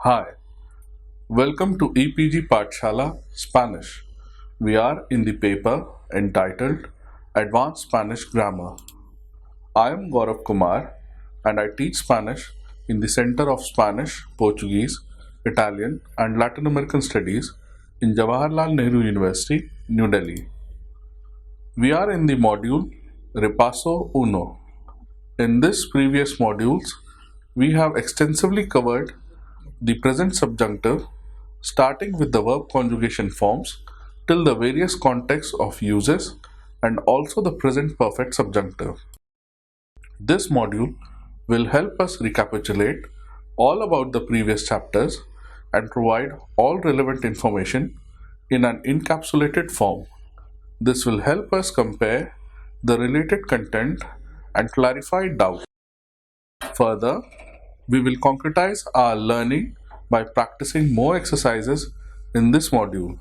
Hi, welcome to EPG Pathshala Spanish. We are in the paper entitled Advanced Spanish Grammar. I am Gaurav Kumar and I teach Spanish in the Center of Spanish, Portuguese, Italian and Latin American Studies in Jawaharlal Nehru University, New Delhi. We are in the module Repaso-1. In this previous modules, we have extensively covered the present subjunctive, starting with the verb conjugation forms till the various contexts of uses and also the present perfect subjunctive. This module will help us recapitulate all about the previous chapters and provide all relevant information in an encapsulated form. This will help us compare the related content and clarify doubts. Further, we will concretize our learning by practicing more exercises in this module,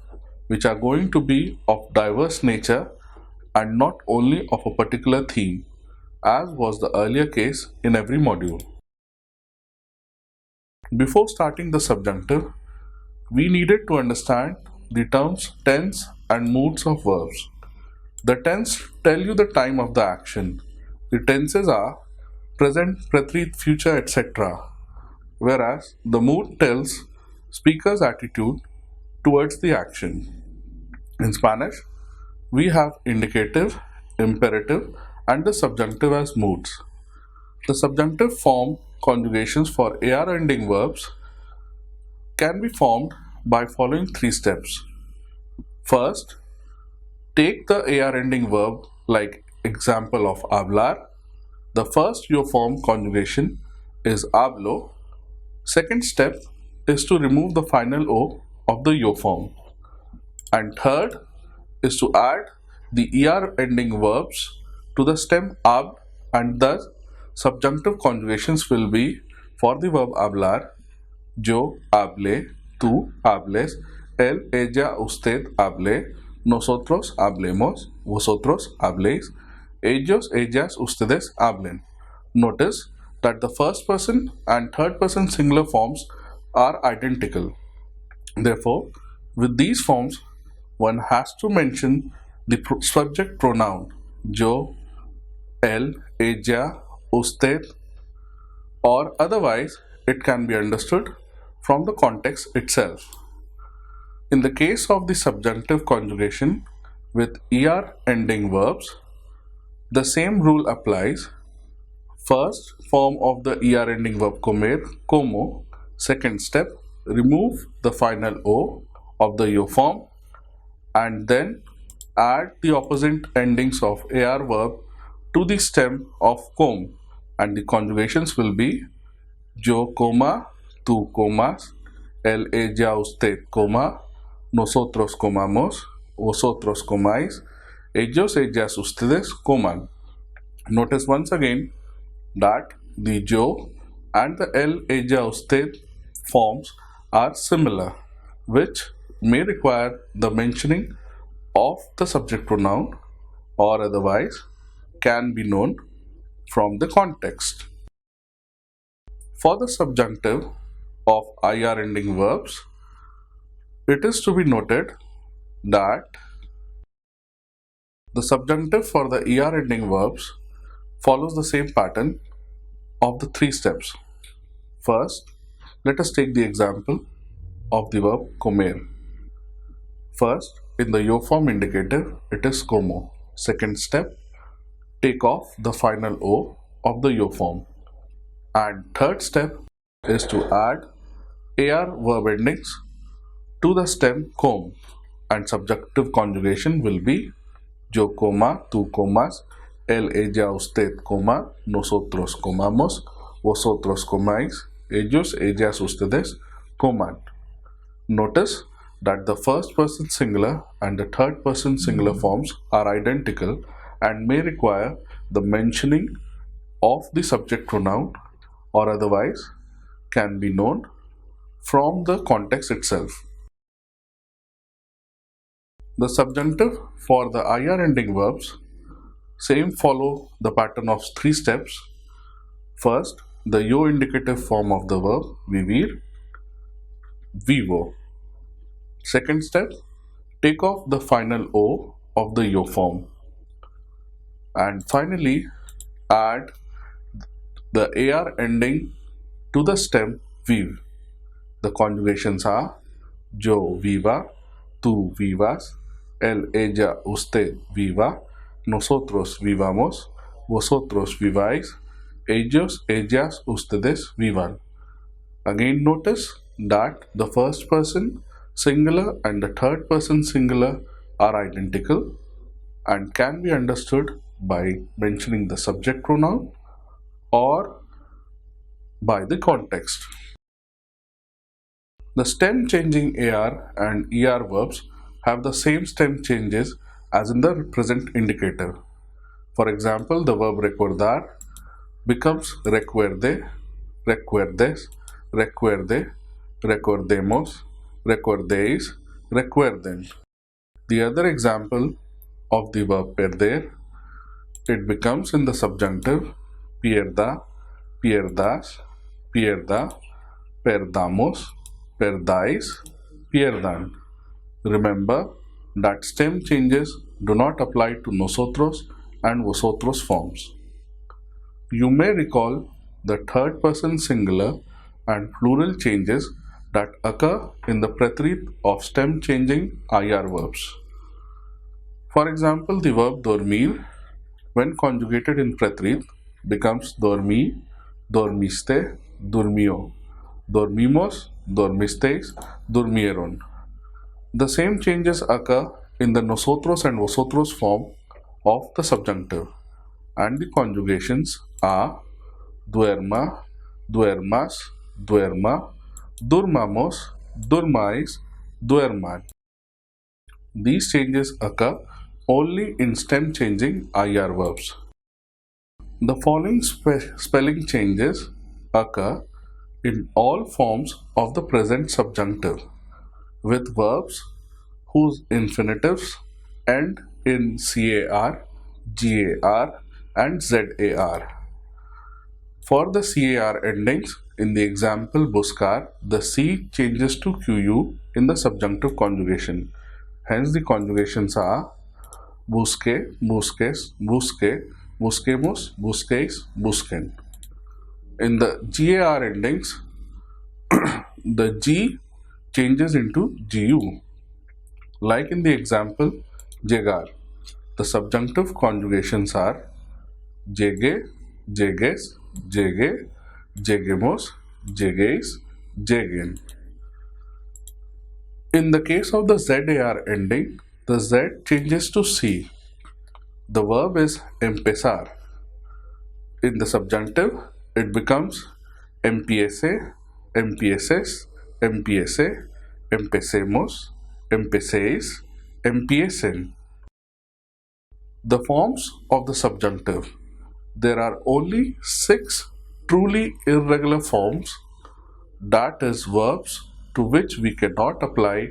which are going to be of diverse nature and not only of a particular theme, as was the earlier case in every module. Before starting the subjunctive, we needed to understand the terms tense and moods of verbs. The tense tell you the time of the action. The tenses are present, prathrit, future, etc. Whereas the mood tells speaker's attitude towards the action. In Spanish, we have indicative, imperative, and the subjunctive as moods. The subjunctive form conjugations for AR ending verbs can be formed by following three steps. First, take the AR ending verb like example of hablar. The first yo form conjugation is hablo. Second step is to remove the final O of the yo form. And third is to add the ER ending verbs to the stem ab, and thus subjunctive conjugations will be for the verb hablar, yo hable, tú hables, él, ella, usted hable, nosotros hablemos, vosotros habléis, ellos, ellas, ustedes hablen. Notice that the first person and third person singular forms are identical. Therefore, with these forms, one has to mention the subject pronoun yo, él, ella, usted, or otherwise it can be understood from the context itself. In the case of the subjunctive conjugation with er ending verbs, the same rule applies. First form of the er ending verb comer, como. Second step, remove the final O of the yo form and then add the opposite endings of AR verb to the stem of com, and the conjugations will be yo coma, tú comas, él, ella, usted coma, nosotros comamos, vosotros comáis, ellos, ellas, ustedes coman. Notice once again that the yo and the él, ella, usted forms are similar, which may require the mentioning of the subject pronoun or otherwise can be known from the context. For the subjunctive of IR ending verbs, it is to be noted that the subjunctive for the ER ending verbs follows the same pattern of the three steps. First, let us take the example of the verb comer. First, in the yo form indicative, it is como. Second step, take off the final O of the yo form. And third step is to add AR verb endings to the stem com, and subjunctive conjugation will be yo coma, tú comas, él, ella, usted coma, nosotros comamos, vosotros comáis, ellos, ellas, ustedes coman. Notice that the first person singular and the third person singular forms are identical and may require the mentioning of the subject pronoun or otherwise can be known from the context itself. The subjunctive for the IR ending verbs same follow the pattern of three steps. First, the yo indicative form of the verb vivir. vivo. Second step, take off the final O of the yo form. And finally, add the AR ending to the stem vive. The conjugations are yo viva, tú vivas, él, ella, usted viva, nosotros vivamos, vosotros viváis, ellos, ellas, ustedes vivan. Again, notice that the first person singular and the third person singular are identical and can be understood by mentioning the subject pronoun or by the context. The stem changing AR and ER verbs have the same stem changes as in the present indicator. For example, the verb recordar becomes recuerde, recuerdes, recuerde, recordemos, recordéis, recuerden. The other example of the verb perder, it becomes in the subjunctive pierda, pierdas, pierda, perdamos, perdáis, pierdan. Remember that stem changes do not apply to nosotros and vosotros forms. You may recall the third person singular and plural changes that occur in the preterith of stem changing IR verbs. For example, the verb dormir, when conjugated in preterith, becomes dormí, dormiste, durmió, dormimos, dormisteis, durmieron. The same changes occur in the nosotros and vosotros form of the subjunctive, and the conjugations are duerma, duermas, duerma, durmamos, durmais, duerman. These changes occur only in stem changing IR verbs. The following spelling changes occur in all forms of the present subjunctive, with verbs whose infinitives end in CAR, GAR, and ZAR. For the CAR endings, in the example buscar, the C changes to QU in the subjunctive conjugation. Hence, the conjugations are busque, busques, busque, busquemos, busquéis, busquen. In the GAR endings, the G changes into GU. Like in the example llegar, the subjunctive conjugations are llegue, llegues, llegue, lleguemos, lleguéis, lleguen. In the case of the ZAR ending, the Z changes to C. The verb is empezar. In the subjunctive, it becomes empiece, empieces, empiece, empecemos, empecéis, empiecen. The forms of the subjunctive. There are only 6 truly irregular forms, that is, verbs to which we cannot apply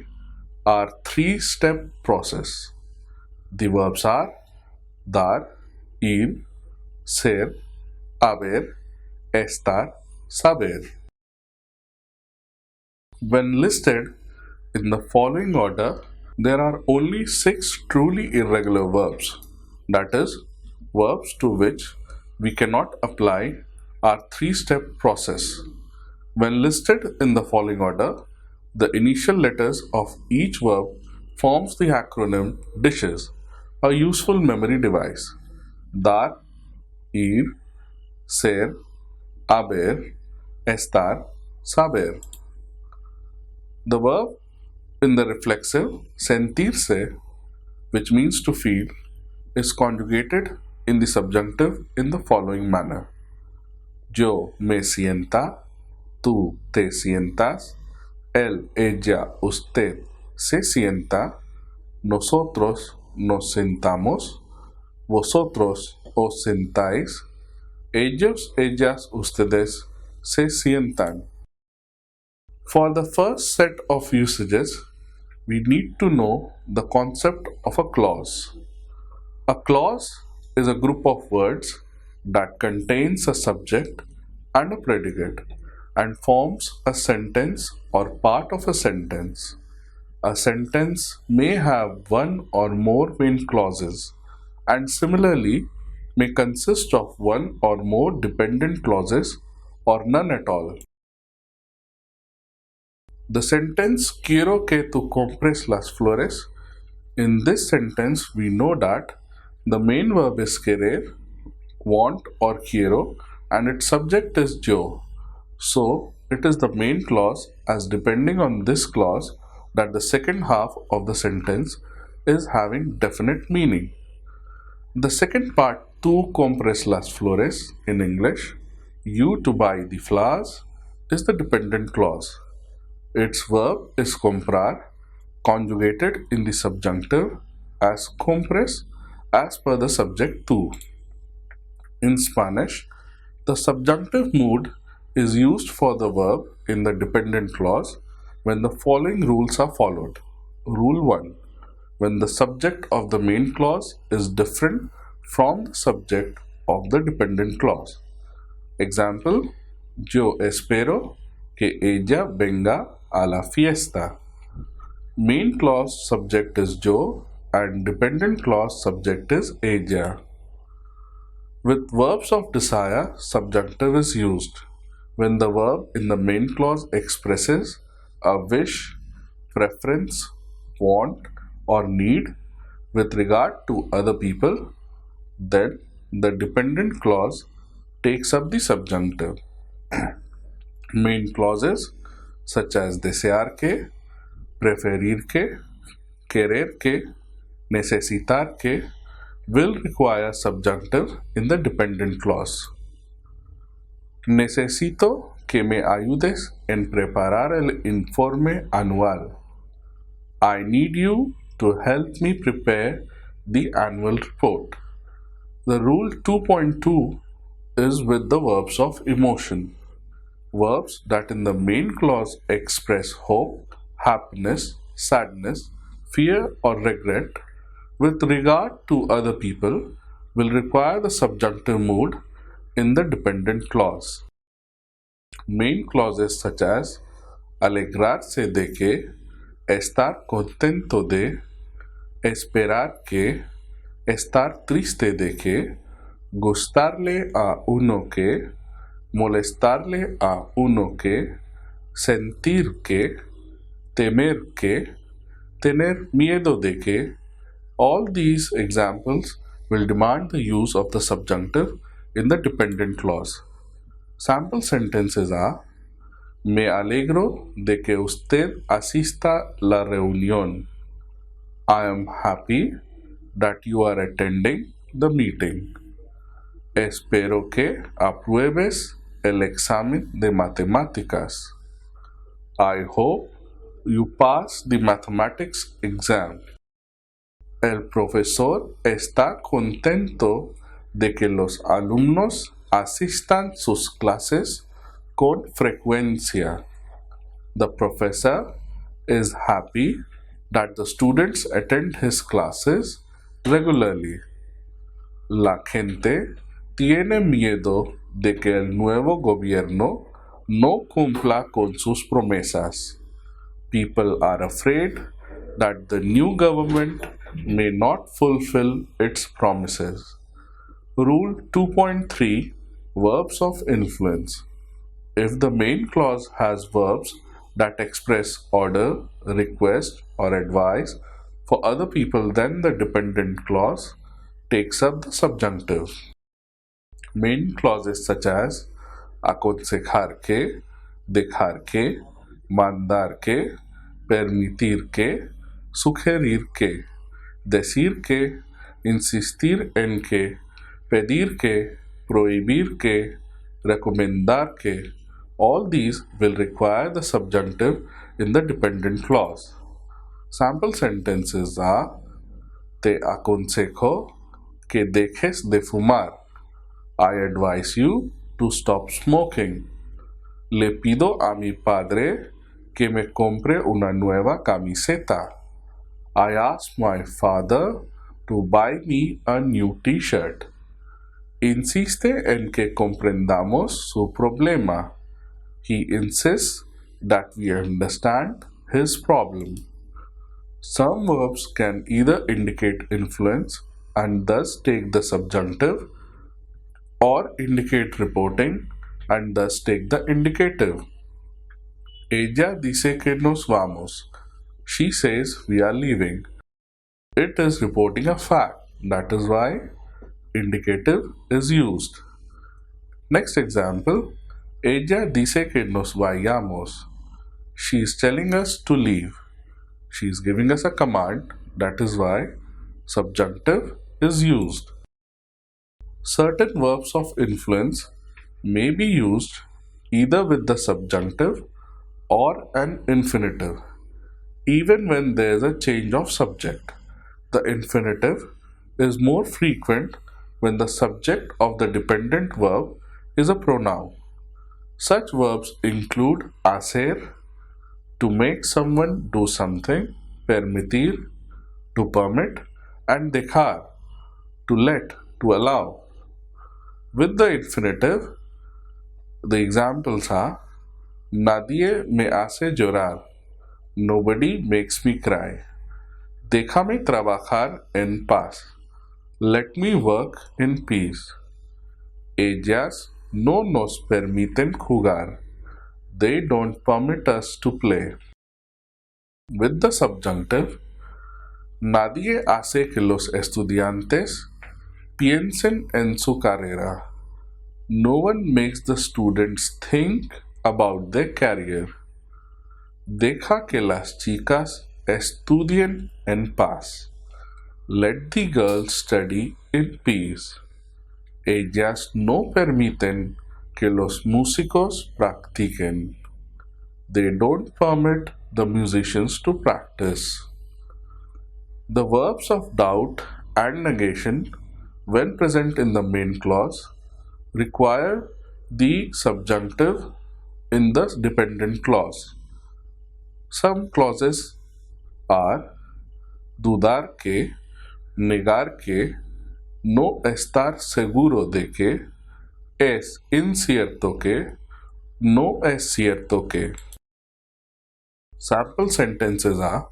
our 3-step process. The verbs are dar, ir, ser, haber, estar, saber. When listed in the following order, there are only 6 truly irregular verbs, that is, verbs to which we cannot apply our 3-step process. When listed in the following order, the initial letters of each verb forms the acronym DISHES, a useful memory device. Dar, ir, ser, haber, estar, saber. The verb in the reflexive sentirse, which means to feel, is conjugated in the subjunctive in the following manner. Yo me sienta, tú te sientas, él, ella, usted se sienta, nosotros nos sentamos, vosotros os sentáis, ellos, ellas, ustedes se sientan. For the first set of usages, we need to know the concept of a clause. A clause is a group of words that contains a subject and a predicate. and forms a sentence or part of a sentence. A sentence may have one or more main clauses and similarly may consist of one or more dependent clauses or none at all. The sentence quiero que tú compres las flores. In this sentence, we know that the main verb is querer, want or quiero, and its subject is yo. So, it is the main clause as depending on this clause that the second half of the sentence is having definite meaning. The second part, tú compres las flores, in English, you to buy the flowers, is the dependent clause. Its verb is comprar, conjugated in the subjunctive as compres as per the subject tú. In Spanish, the subjunctive mood is used for the verb in the dependent clause when the following rules are followed. Rule 1. When the subject of the main clause is different from the subject of the dependent clause. Example, yo espero que ella venga a la fiesta. Main clause subject is yo and dependent clause subject is ella. With verbs of desire, subjunctive is used when the verb in the main clause expresses a wish, preference, want, or need with regard to other people, then the dependent clause takes up the subjunctive. Main clauses such as desear que, preferir que, querer que, necesitar que will require subjunctive in the dependent clause. Necesito que me ayudes en preparar el informe anual. I need you to help me prepare the annual report. The rule 2.2 is with the verbs of emotion. Verbs that in the main clause express hope, happiness, sadness, fear or regret with regard to other people will require the subjunctive mood in the dependent clause. Main clauses such as alegrarse de que, estar contento de, esperar que, estar triste de que, gustarle a uno que, molestarle a uno que, sentir que, temer que, tener miedo de que, all these examples will demand the use of the subjunctive in the dependent clause. Sample sentences are: Me alegro de que usted asista la reunión. I am happy that you are attending the meeting. Espero que apruebes el examen de matemáticas. I hope you pass the mathematics exam. El profesor está contento de que los alumnos asistan sus clases con frecuencia. The professor is happy that the students attend his classes regularly. La gente tiene miedo de que el nuevo gobierno no cumpla con sus promesas. People are afraid that the new government may not fulfill its promises. Rule 2.3 Verbs of influence. If the main clause has verbs that express order, request, or advice for other people, then the dependent clause takes up the subjunctive. Main clauses such as aconsejar que, dejar que, mandar que, permitir que, sugerir que, decir que, insistir en que, pedir que, prohibir que, recomendar que, all these will require the subjunctive in the dependent clause. Sample sentences are: Te aconsejo que dejes de fumar. I advise you to stop smoking. Le pido a mi padre que me compre una nueva camiseta. I ask my father to buy me a new t-shirt. Insiste en que comprendamos su problema. He insists that we understand his problem. Some verbs can either indicate influence and thus take the subjunctive, or indicate reporting and thus take the indicative. Ella dice que nos vamos. She says we are leaving. It is reporting a fact. That is why indicative is used. Next example. Ella dice que nos vayamos. She is telling us to leave. She is giving us a command. That is why subjunctive is used. Certain verbs of influence may be used either with the subjunctive or an infinitive, even when there is a change of subject. The infinitive is more frequent when the subject of the dependent verb is a pronoun. Such verbs include hacer, to make someone do something, permitir, to permit, and dejar, to let, to allow. With the infinitive, the examples are Nadie me hace llorar. Nobody makes me cry. Déjame trabajar en paz. Let me work in peace. Ellas no nos permiten jugar. They don't permit us to play. With the subjunctive, nadie hace que los estudiantes piensen en su carrera. No one makes the students think about their career. Deja que las chicas estudien en paz. Let the girls study in peace. Ellas no permiten que los músicos practiquen. They don't permit the musicians to practice. The verbs of doubt and negation, when present in the main clause, require the subjunctive in the dependent clause. Some clauses are dudar que, negar que, no estar seguro de que, es incierto que, no es cierto que. Sample sentences are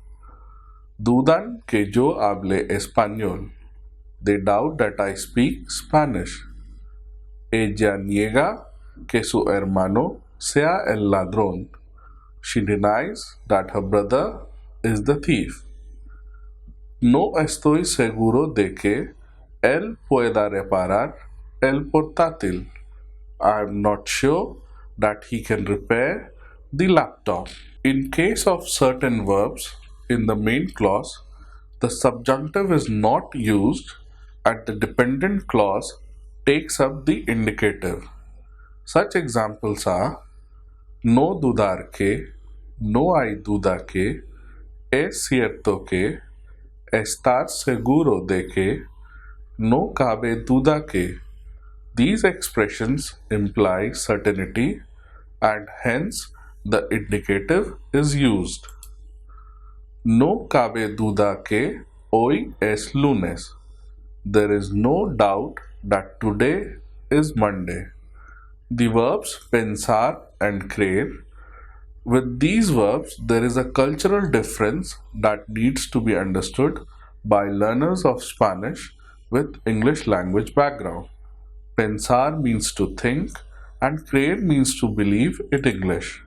dudan que yo hable español. They doubt that I speak Spanish. Ella niega que su hermano sea el ladrón. She denies that her brother is the thief. No estoy seguro de que él pueda reparar el portátil. I am not sure that he can repair the laptop. In case of certain verbs in the main clause, the subjunctive is not used and the dependent clause takes up the indicative. Such examples are no dudar que, no hay duda que, es cierto que, estar seguro de que, no cabe duda que. These expressions imply certainty and hence the indicative is used. No cabe duda que hoy es lunes. There is no doubt that today is Monday. The verbs pensar and creer. With these verbs, there is a cultural difference that needs to be understood by learners of Spanish with English language background. Pensar means to think and creer means to believe in English.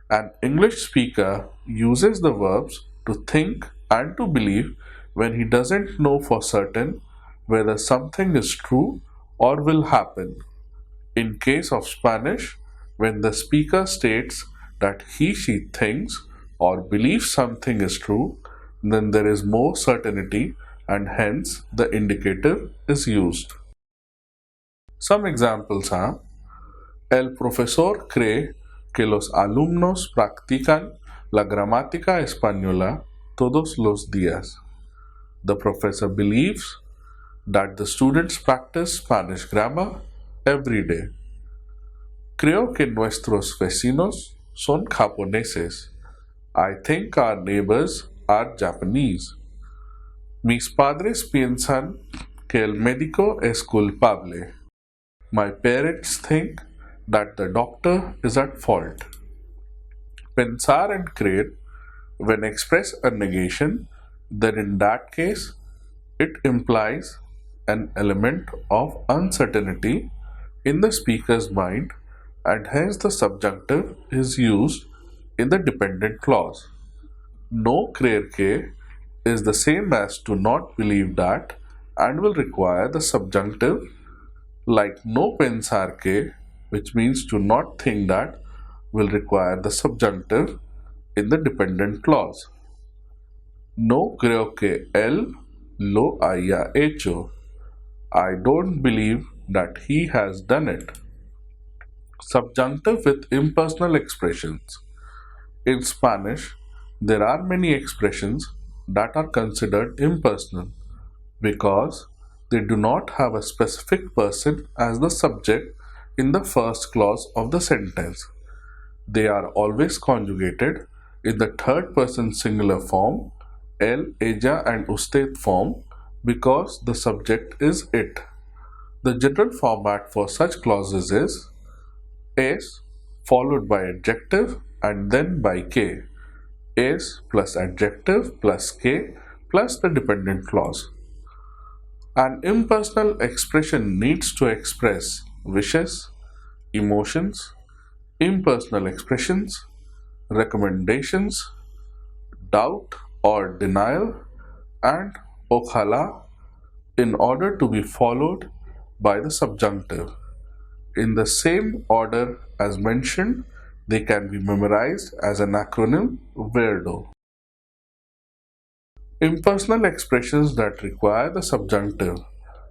An English speaker uses the verbs to think and to believe when he doesn't know for certain whether something is true or will happen. In case of Spanish, when the speaker states that he/she thinks or believes something is true, then there is more certainty and hence the indicative is used. Some examples are El profesor cree que los alumnos practican la gramática española todos los días. The professor believes that the students practice Spanish grammar every day. Creo que nuestros vecinos son japoneses. I think our neighbors are Japanese. Mis padres piensan que el médico es culpable. My parents think that the doctor is at fault. Pensar and creer, when express a negation, then in that case it implies an element of uncertainty in the speaker's mind, and hence the subjunctive is used in the dependent clause. No creer que is the same as to not believe that and will require the subjunctive, like no pensar que, which means to not think that, will require the subjunctive in the dependent clause. No creo que él lo haya hecho. I don't believe that he has done it. Subjunctive with impersonal expressions. In Spanish, there are many expressions that are considered impersonal because they do not have a specific person as the subject in the first clause of the sentence. They are always conjugated in the third person singular form, él, ella, and usted form because the subject is it. The general format for such clauses is es followed by adjective and then by que. Es plus adjective plus que plus the dependent clause. An impersonal expression needs to express wishes, emotions, impersonal expressions, recommendations, doubt or denial, and ojalá in order to be followed by the subjunctive. In the same order as mentioned, they can be memorized as an acronym VERDO. Impersonal expressions that require the subjunctive.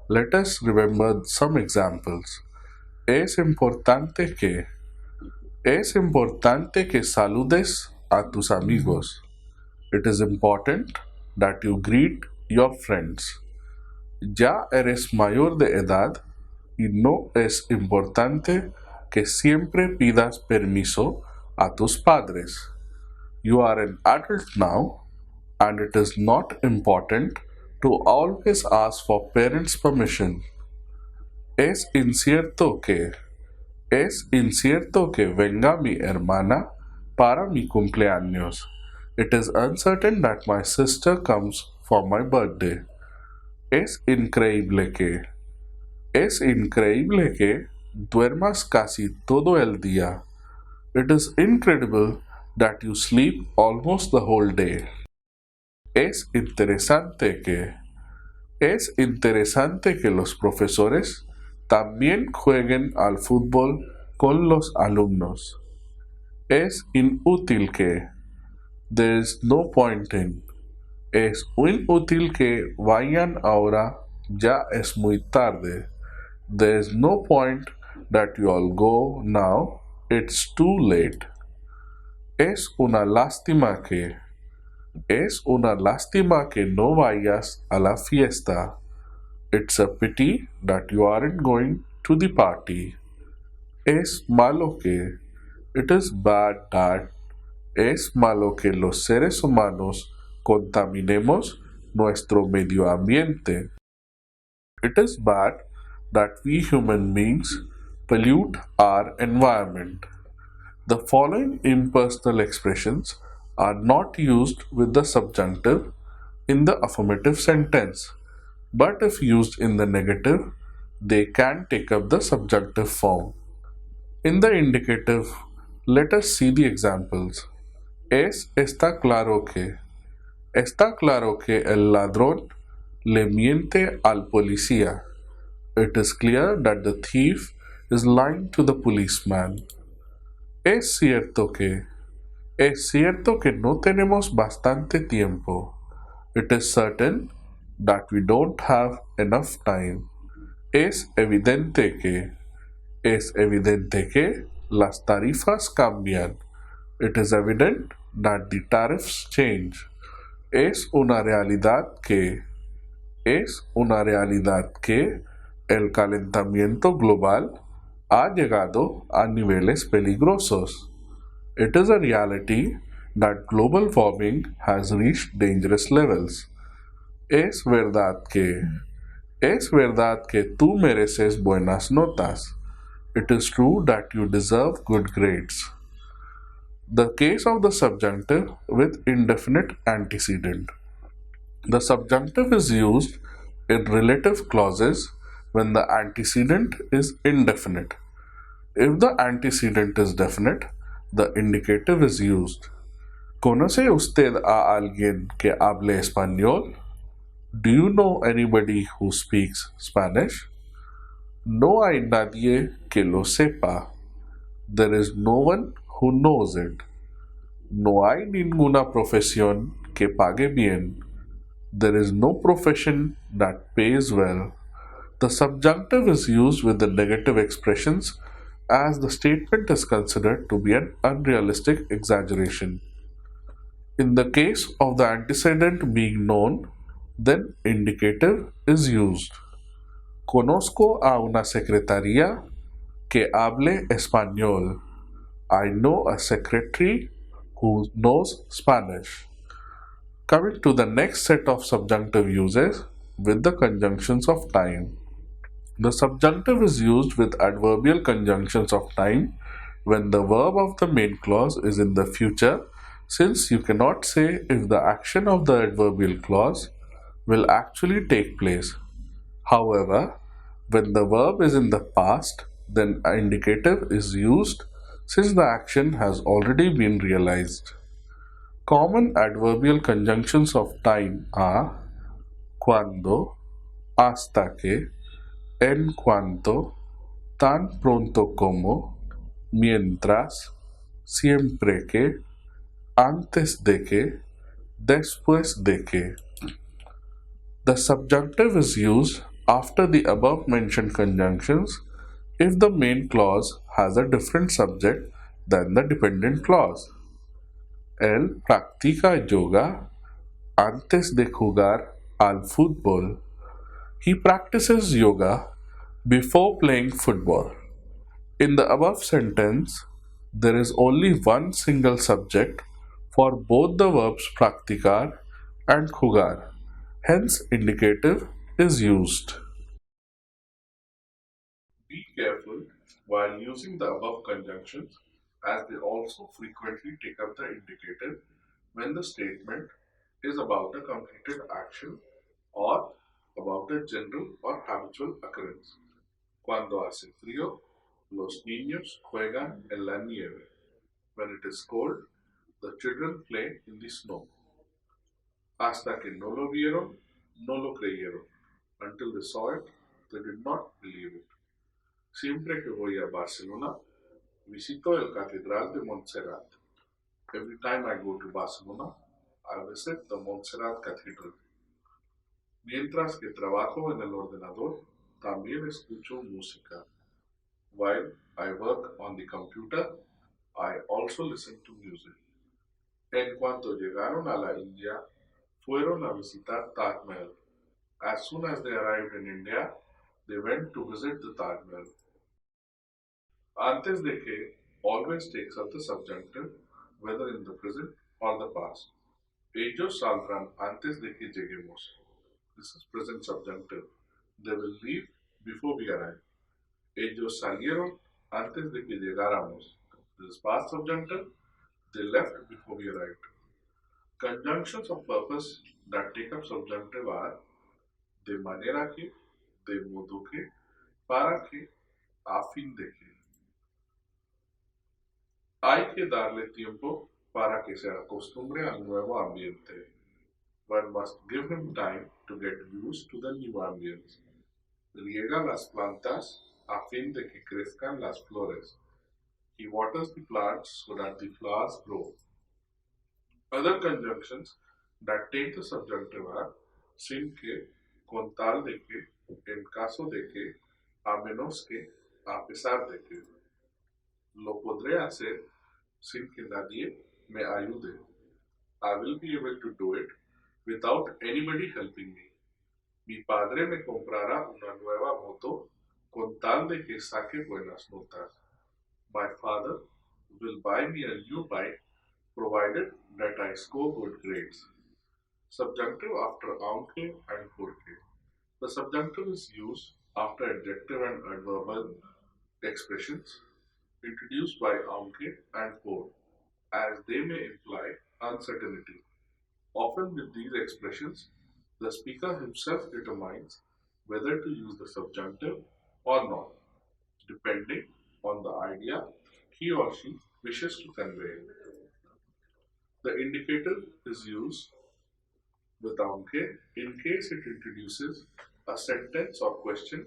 Let us remember some examples. Es importante que saludes a tus amigos. It is important that you greet your friends. Ya eres mayor de edad y no es importante que siempre pidas permiso a tus padres. You are an adult now, and it is not important to always ask for parents' permission. Es incierto que venga mi hermana para mi cumpleaños. It is uncertain that my sister comes for my birthday. Es increíble que duermas casi todo el día. It is incredible that you sleep almost the whole day. Es interesante que los profesores también jueguen al fútbol con los alumnos. Es inútil que there is no point in. Es inútil que vayan ahora, ya es muy tarde. There is no point that you all go now, it's too late. Es una lástima que no vayas a la fiesta. It's a pity that you aren't going to the party. Es malo que, it is bad that, es malo que los seres humanos contaminemos nuestro medio ambiente. It is bad that we human beings pollute our environment. The following impersonal expressions are not used with the subjunctive in the affirmative sentence, but if used in the negative, they can take up the subjunctive form. In the indicative, let us see the examples. Está claro que el ladrón le miente al policía. It is clear that the thief is lying to the policeman. Es cierto que no tenemos bastante tiempo. It is certain that we don't have enough time. Es evidente que las tarifas cambian. It is evident that the tariffs change. Es una realidad que el calentamiento global ha llegado a niveles peligrosos. It is a reality that global warming has reached dangerous levels. Es verdad que tú mereces buenas notas. It is true that you deserve good grades. The case of the subjunctive with indefinite antecedent. The subjunctive is used in relative clauses when the antecedent is indefinite. If the antecedent is definite, the indicative is used. ¿Conoce usted a alguien que hable español? Do you know anybody who speaks Spanish? No hay nadie que lo sepa. There is no one who knows it. No hay ninguna profesión que pague bien. There is no profession that pays well. The subjunctive is used with the negative expressions as the statement is considered to be an unrealistic exaggeration. In the case of the antecedent being known, then indicative is used. Conozco a una secretaria que hable español. I know a secretary who knows Spanish. Coming to the next set of subjunctive uses with the conjunctions of time. The subjunctive is used with adverbial conjunctions of time when the verb of the main clause is in the future, since you cannot say if the action of the adverbial clause will actually take place. However, when the verb is in the past, then indicative is used since the action has already been realized. Common adverbial conjunctions of time are cuando, hasta que, en cuanto, tan pronto como, mientras, siempre que, antes de que, después de que. The subjunctive is used after the above mentioned conjunctions if the main clause has a different subject than the dependent clause. Él practica yoga antes de jugar al fútbol. He practices yoga before playing football. In the above sentence, there is only one single subject for both the verbs practicar and jugar. Hence, indicative is used. Be careful while using the above conjunctions as they also frequently take up the indicative when the statement is about a completed action or about a general or habitual occurrence. Cuando hace frío, los niños juegan en la nieve. When it is cold, the children play in the snow. Hasta que no lo vieron, no lo creyeron. Until they saw it, they did not believe it. Siempre que voy a Barcelona, visito el Catedral de Montserrat. Every time I go to Barcelona, I visit the Montserrat Cathedral. Mientras que trabajo en el ordenador, también escucho música. While I work on the computer, I also listen to music. En cuanto llegaron a la India, fueron a visitar Taj Mahal. As soon as they arrived in India, they went to visit the Taj Mahal. Antes de que always takes up the subjunctive, whether in the present or the past. Ellos saldrán antes de que lleguemos. This is present subjunctive. They will leave before we arrive. Ellos salieron antes de que llegáramos. This is past subjunctive. They left before we arrived. Conjunctions of purpose that take up subjunctive are de manera que, de modo que, para que, a fin de que. Hay que darle tiempo para que se acostumbre al nuevo ambiente. One must give him time to get used to the new ambience. Riega las plantas a fin de que crezcan las flores. He waters the plants so that the flowers grow. Other conjunctions that take the subjunctive are sin que, con tal de que, en caso de que, a menos que, a pesar de que. Lo podré hacer sin que nadie me ayude. I will be able to do it without anybody helping me. Mi padre me comprará una nueva moto con tal de que saque buenas notas. My father will buy me a new bike provided that I score good grades. Subjunctive after aunque and porque. The subjunctive is used after adjective and adverbial expressions introduced by aunque and por, as they may imply uncertainty. Often with these expressions, the speaker himself determines whether to use the subjunctive or not, depending on the idea he or she wishes to convey. The indicator is used with aunque in case it introduces a sentence or question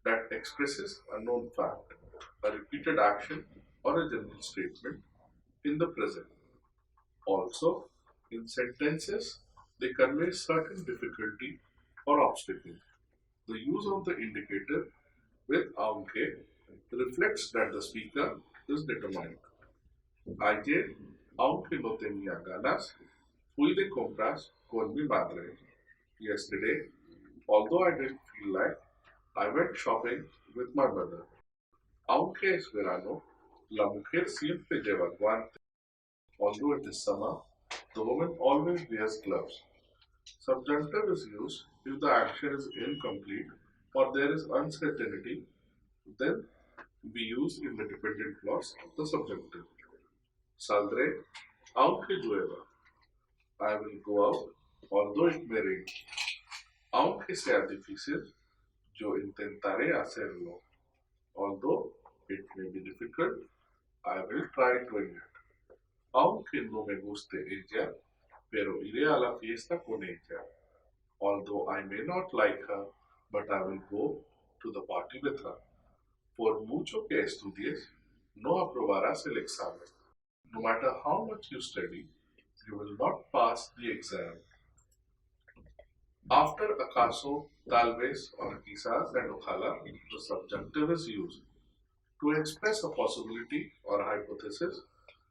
that expresses a known fact, a repeated action, or a general statement in the present. Also, in sentences, they convey certain difficulty or obstacle. The use of the indicator with aunque reflects that the speaker is determined. Ayer, aunque no tenía ganas, fui de compras con mi madre. Yesterday, although I didn't feel like, I went shopping with my mother. Aunque es verano, la mujer siempre lleva guantes. Although it is summer, the woman always wears gloves. Subjunctive is used if the action is incomplete or there is uncertainty, then we use in the dependent clause the subjunctive. Saldré, aunque llueva. I will go out, although it may rain. Aunque sea difícil, yo intentaré hacerlo. Although it may be difficult, I will try doing it. Aunque no me guste ella, pero iré a la fiesta con ella. Although I may not like her, but I will go to the party with her. Por mucho que estudies, no aprobarás el examen. No matter how much you study, you will not pass the exam. After acaso, tal vez, or quizás, and ojalá, the subjunctive is used. To express a possibility or hypothesis,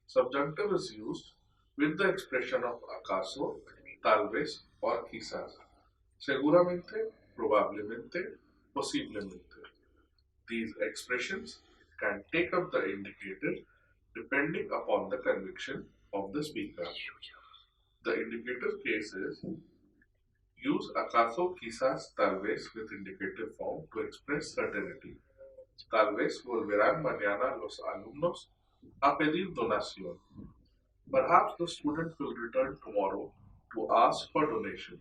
subjunctive is used with the expression of acaso, tal vez, or quizás. Seguramente, probablemente, posiblemente. These expressions can take up the indicator depending upon the conviction of the speaker. The indicative cases use acaso, quizás, tal vez with indicative form to express certainty. Tal vez volverán mañana los alumnos a pedir donación. Perhaps the student will return tomorrow to ask for donation.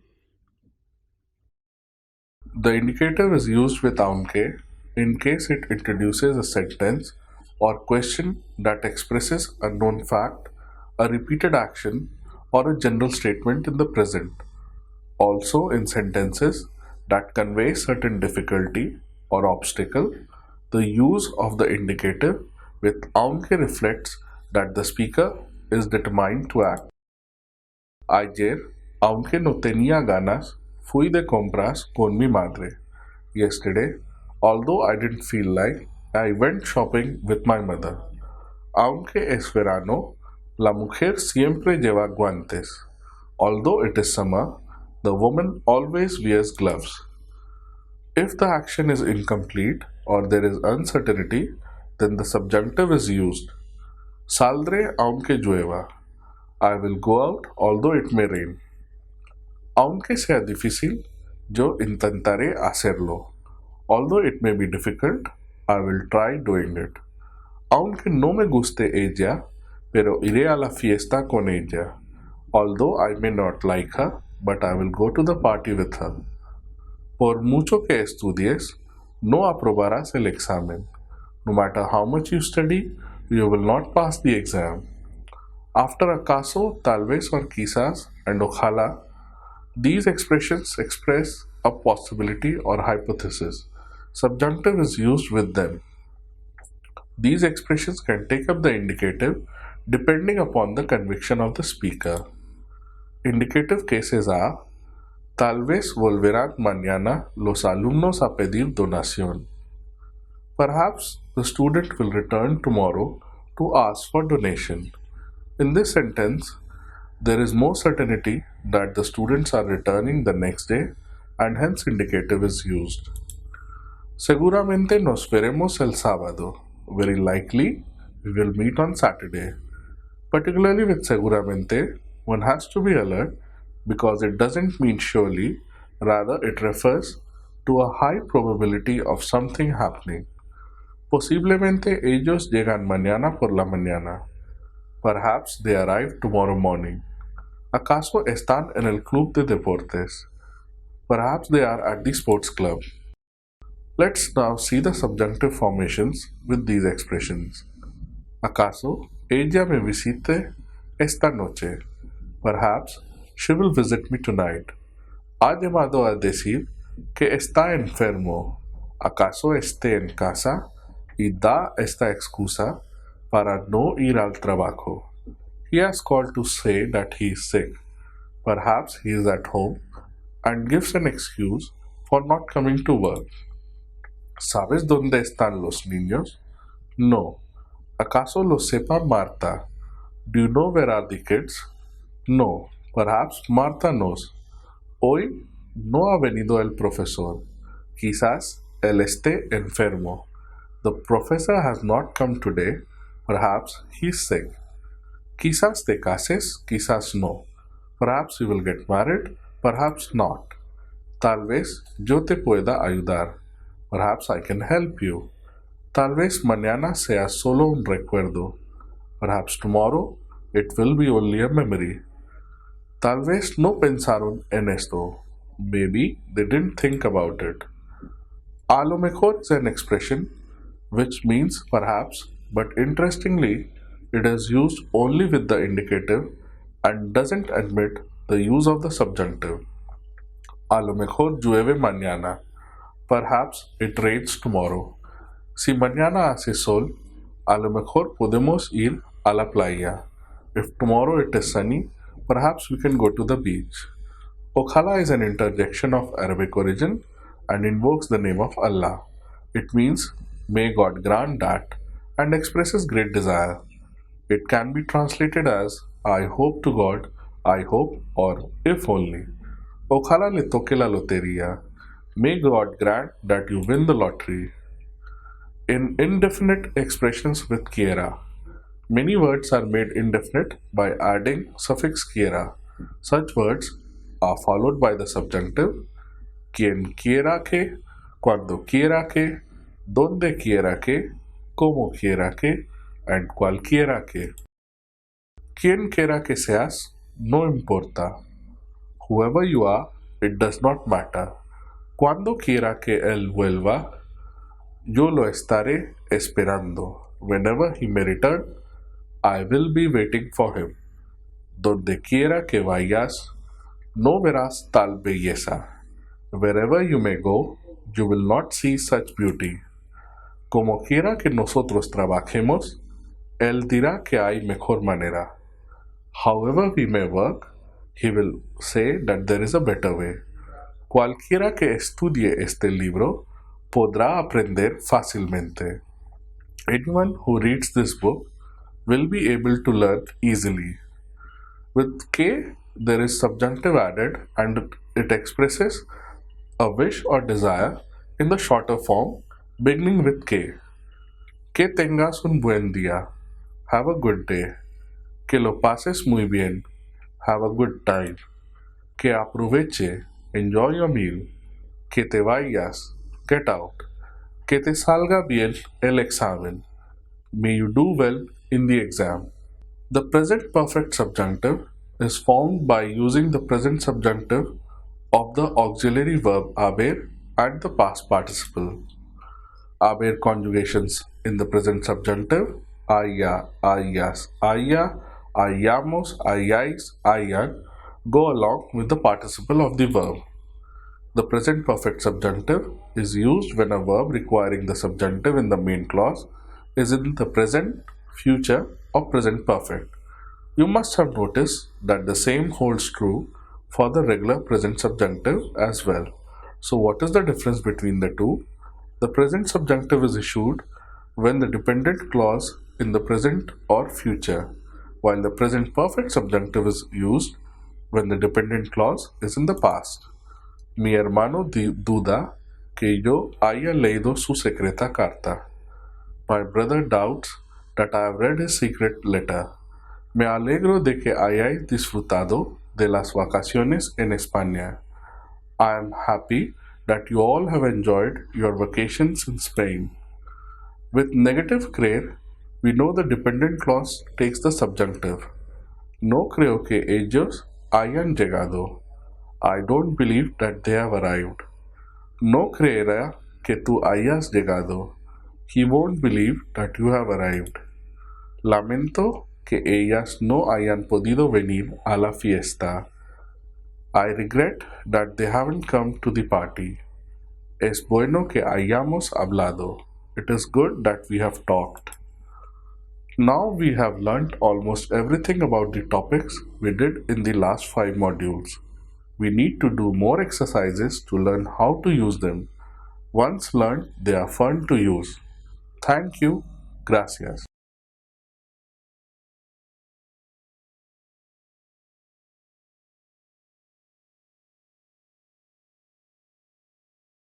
The indicative is used with aunque in case it introduces a sentence or question that expresses a known fact, a repeated action, or a general statement in the present. Also, in sentences that convey certain difficulty or obstacle, the use of the indicative with aunque reflects that the speaker is determined to act. Ayer, aunque no tenía ganas, fui de compras con mi madre. Yesterday, although I didn't feel like, I went shopping with my mother. Aunque es verano, la mujer siempre lleva guantes. Although it is summer, the woman always wears gloves. If the action is incomplete or there is uncertainty, then the subjunctive is used. Saldré aunque llueva. I will go out although it may rain. Aunque sea difícil, yo intentaré hacerlo. Although it may be difficult, I will try doing it. Aunque no me guste ella, pero iré a la fiesta con ella. Although I may not like her, but I will go to the party with her. Por mucho que estudies, no aprobarás el examen. No matter how much you study, you will not pass the exam. After acaso, tal vez, or quizás, and ojalá, these expressions express a possibility or hypothesis. Subjunctive is used with them. These expressions can take up the indicative depending upon the conviction of the speaker. Indicative cases are: tal vez volverán mañana los alumnos a pedir donación. Perhaps the student will return tomorrow to ask for donation. In this sentence, there is more certainty that the students are returning the next day and hence indicative is used. Seguramente nos veremos el sábado. Very likely, we will meet on Saturday. Particularly with seguramente, one has to be alert because it doesn't mean surely, rather it refers to a high probability of something happening. Posiblemente ellos llegan mañana por la mañana. Perhaps they arrive tomorrow morning. ¿Acaso están en el club de deportes? Perhaps they are at the sports club. Let's now see the subjunctive formations with these expressions. ¿Acaso ella me visite esta noche? Perhaps she will visit me tonight. Ha llamado a decir que está enfermo. ¿Acaso esté en casa? Y da esta excusa para no ir al trabajo. He has called to say that he is sick. Perhaps he is at home and gives an excuse for not coming to work. ¿Sabes dónde están los niños? No. ¿Acaso lo sepa Marta? Do you know where are the kids? No. Perhaps Martha knows. Hoy no ha venido el profesor. Quizás él esté enfermo. The professor has not come today. Perhaps he is sick. Quizás te cases, quizás no. Perhaps you will get married, perhaps not. Tal vez yo te pueda ayudar. Perhaps I can help you. Tal vez mañana sea solo un recuerdo. Perhaps tomorrow it will be only a memory. Tal vez no pensaron en esto. Maybe they didn't think about it. A lo mejor is an expression which means perhaps, but interestingly, it is used only with the indicative and doesn't admit the use of the subjunctive. A lo mejor llueve mañana. Perhaps it rains tomorrow. Si mañana hace sol, a lo mejor podemos ir a la playa. If tomorrow it is sunny, perhaps we can go to the beach. Ojalá is an interjection of Arabic origin and invokes the name of Allah. It means, may God grant that, and expresses great desire. It can be translated as, I hope to God, I hope, or if only. Ojalá le toque la lotería. May God grant that you win the lottery. In indefinite expressions with quiera, many words are made indefinite by adding suffix quiera. Such words are followed by the subjunctive quien quiera que, cuando quiera que, donde quiera que, como quiera que, and cualquiera que. Quien quiera que seas, no importa. Whoever you are, it does not matter. Cuando quiera que él vuelva, yo lo estaré esperando. Whenever he may return, I will be waiting for him. Donde quiera que vayas, no verás tal belleza. Wherever you may go, you will not see such beauty. Como quiera que nosotros trabajemos, él dirá que hay mejor manera. However we may work, he will say that there is a better way. Cualquiera que estudie este libro podrá aprender fácilmente. Anyone who reads this book will be able to learn easily. With que, there is subjunctive added and it expresses a wish or desire in the shorter form beginning with que. Que tengas un buen día. Have a good day. Que lo pases muy bien. Have a good time. Que aproveche. Enjoy your meal. Que te vayas. Get out. Que te salga bien el examen. May you do well in the exam. The present perfect subjunctive is formed by using the present subjunctive of the auxiliary verb haber and the past participle. Haber conjugations in the present subjunctive haya, hayas, haya, hayamos, hayáis, hayan go along with the participle of the verb. The present perfect subjunctive is used when a verb requiring the subjunctive in the main clause is in the present, future, or present perfect. You must have noticed that the same holds true for the regular present subjunctive as well. So what is the difference between the two? The present subjunctive is issued when the dependent clause in the present or future, while the present perfect subjunctive is used when the dependent clause is in the past. Mi hermano duda que yo haya leído su secreta carta. My brother doubts that I have read his secret letter. Me alegro de que hayáis disfrutado de las vacaciones en España. I am happy that you all have enjoyed your vacations in Spain. With negative cree, we know the dependent clause takes the subjunctive. No creo que ellos hayan llegado. I don't believe that they have arrived. No creerá que tú hayas llegado. He won't believe that you have arrived. Lamento que ellas no hayan podido venir a la fiesta. I regret that they haven't come to the party. Es bueno que hayamos hablado. It is good that we have talked. Now we have learnt almost everything about the topics we did in the last 5 modules. We need to do more exercises to learn how to use them. Once learned, they are fun to use. Thank you. Gracias.